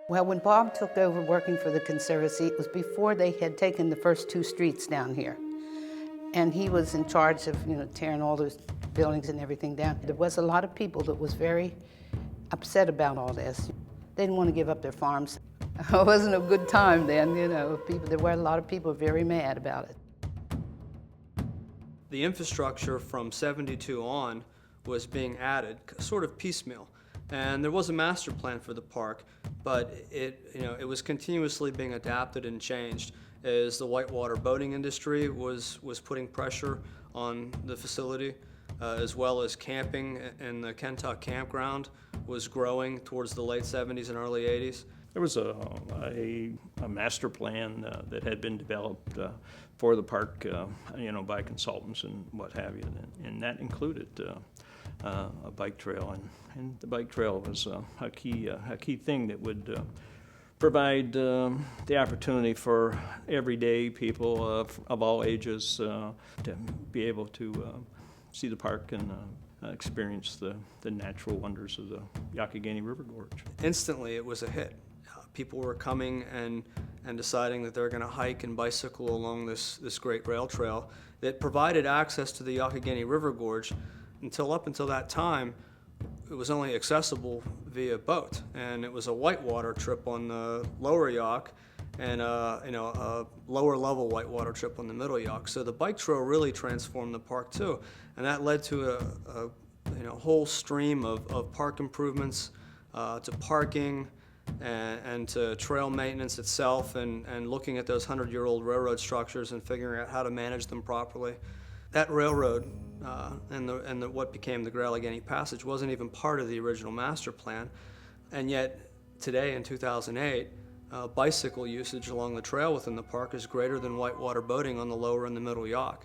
Well, when Bob took over working for the Conservancy, it was before they had taken the first 2 streets down here. And he was in charge of, tearing all those buildings and everything down. There was a lot of people that was very upset about all this. They didn't want to give up their farms. It wasn't a good time then, there were a lot of people very mad about it. The infrastructure from '72 on was being added, sort of piecemeal. And there was a master plan for the park, but it was continuously being adapted and changed as the whitewater boating industry was putting pressure on the facility, as well as camping in the Kentuck campground was growing towards the late '70s and early '80s. There was a master plan that had been developed for the park, by consultants and what have you, and that included a bike trail, and the bike trail was a key thing that would provide the opportunity for everyday people of all ages to be able to see the park and experience the natural wonders of the Youghiogheny River Gorge. Instantly, it was a hit. People were coming and deciding that they're going to hike and bicycle along this great rail trail that provided access to the Youghiogheny River Gorge. Up until that time, it was only accessible via boat, and it was a whitewater trip on the lower Yough and a lower level whitewater trip on the middle Yough. So the bike trail really transformed the park too, and that led to a whole stream of park improvements, to parking, and to trail maintenance itself, and looking at those 100-year-old railroad structures and figuring out how to manage them properly. That railroad and what became the Allegheny Passage wasn't even part of the original master plan, and yet today in 2008, bicycle usage along the trail within the park is greater than whitewater boating on the lower and the middle Yough.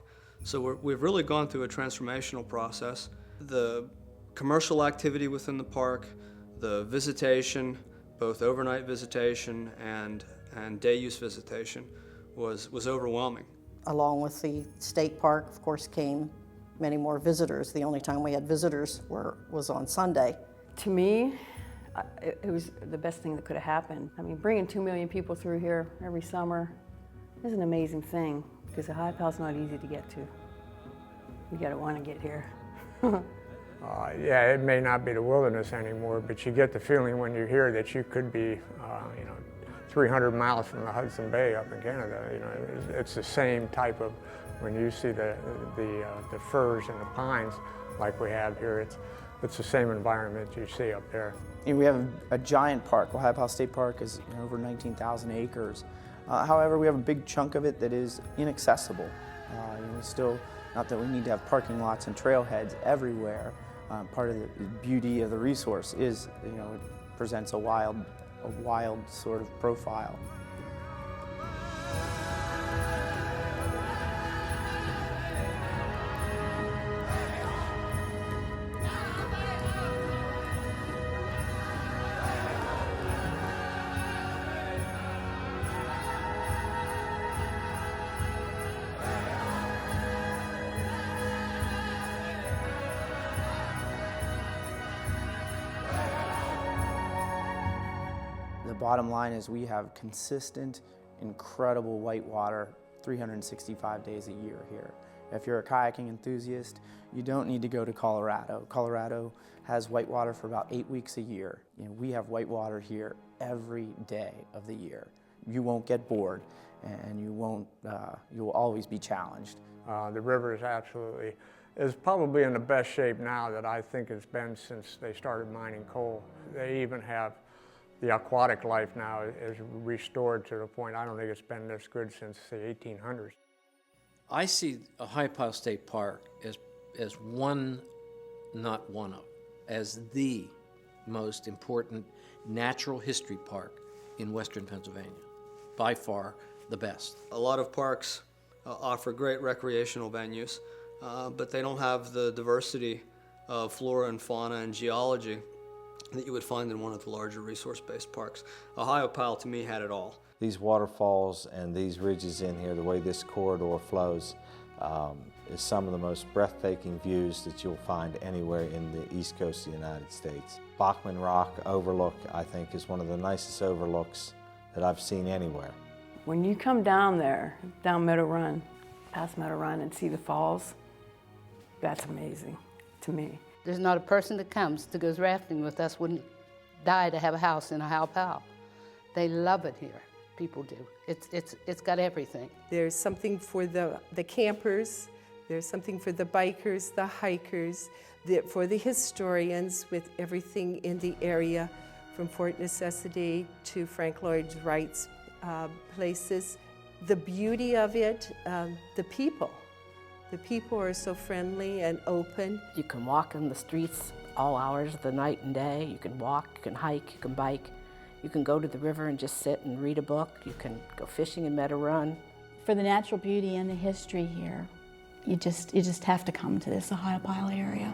So we've really gone through a transformational process. The commercial activity within the park, the visitation, both overnight visitation and day use visitation, was overwhelming. Along with the state park, of course, came many more visitors. The only time we had visitors was on Sunday. To me, it was the best thing that could have happened. I mean, bringing 2 million people through here every summer is an amazing thing, because Ohiopyle's not easy to get to. You gotta want to get here. Yeah, it may not be the wilderness anymore, but you get the feeling when you're here that you could be, 300 miles from the Hudson Bay up in Canada. It's the same type of, when you see the firs and the pines like we have here, it's the same environment you see up there. We have a giant park. Ohiopyle State Park is over 19,000 acres. However, we have a big chunk of it that is inaccessible. Still, not that we need to have parking lots and trailheads everywhere. Part of the beauty of the resource is, it presents a wild sort of profile. The bottom line is we have consistent, incredible whitewater 365 days a year here. If you're a kayaking enthusiast, you don't need to go to Colorado. Colorado has whitewater for about 8 weeks a year. We have whitewater here every day of the year. You won't get bored, and you will always be challenged. The river is probably in the best shape now that I think it's been since they started mining coal. They even have the aquatic life now is restored to the point I don't think it's been this good since the 1800s. I see Ohiopyle State Park as one, not one of, as the most important natural history park in western Pennsylvania. By far the best. A lot of parks offer great recreational venues, but they don't have the diversity of flora and fauna and geology that you would find in one of the larger resource-based parks. Ohiopyle, to me, had it all. These waterfalls and these ridges in here, the way this corridor flows, is some of the most breathtaking views that you'll find anywhere in the east coast of the United States. Bachman Rock Overlook, I think, is one of the nicest overlooks that I've seen anywhere. When you come down there, down Meadow Run, past Meadow Run, and see the falls, that's amazing to me. There's not a person that comes that goes rafting with us wouldn't die to have a house in Ohiopyle. They love it here. People do. It's got everything. There's something for the campers, there's something for the bikers, the hikers, for the historians with everything in the area, from Fort Necessity to Frank Lloyd Wright's places. The beauty of it, the people. The people are so friendly and open. You can walk in the streets all hours of the night and day. You can walk, you can hike, you can bike. You can go to the river and just sit and read a book. You can go fishing in Meadow Run. For the natural beauty and the history here, you just have to come to this Ohiopyle area.